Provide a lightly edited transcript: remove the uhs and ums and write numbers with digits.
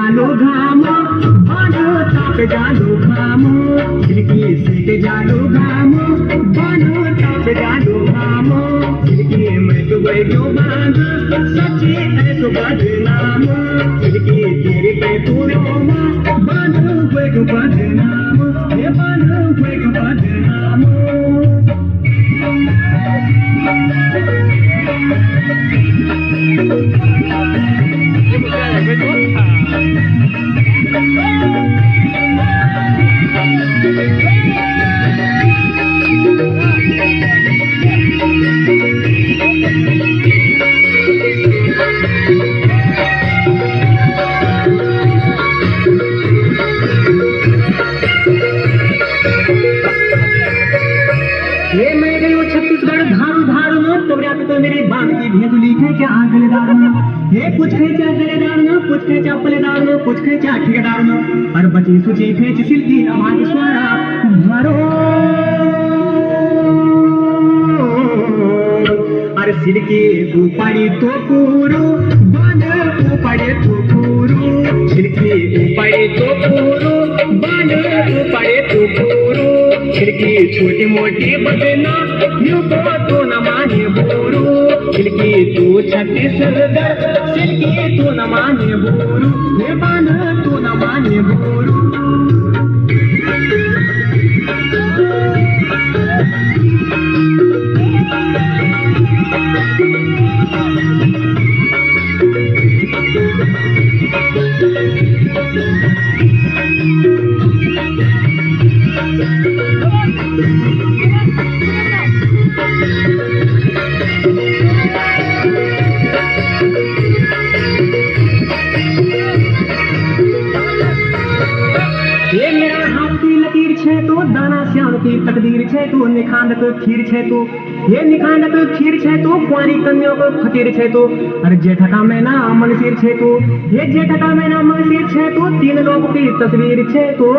जालो घाम बानो ताप जालो घाम खिड़की सीट जालो घाम बानो ताप जालो घाम खिड़की में तो बैठो बांध सच्ची ऐसो बदनाम खिड़की तेरे पे तूरो बानो बैठो बदनाम ये बानो बैठो बदनाम ये मैं गई वो छत्तीसगढ़ धारू धारू न तोड़ियात तो मेरी बात की भेजुली है क्या गलेदार न ये कुछ है क्या गलेदार न कुछ है क्या पलेदार न कुछ है क्या ठेकेदार न और बची सुची फेंच सिल्की आवाज स्वारा भरो और सिल्की ऊपरी तो पूरो बन ऊपरी तो पूरो सिल्की ऊपरी तो पूरो बन ऊपरी तो पूरो खिड़की छोटी मोटी बदना यू तो न माने बोरू खिड़की तू छत्तीसगढ़ खिड़की तू न माने बोरू ये बान तू न माने बोरू ये मेरा हाथ की लकीर छे तो दाना श्याम की तकदीर छे तो निखांडक खीर छे तो ये निखांडक खीर छे तो कुंवारी कन्या को फकीर छे तो अरे जेठका में ना मनसीर छे तो ये जेठका में ना मनसीर छे तो तीन लोग की तस्वीर छे तो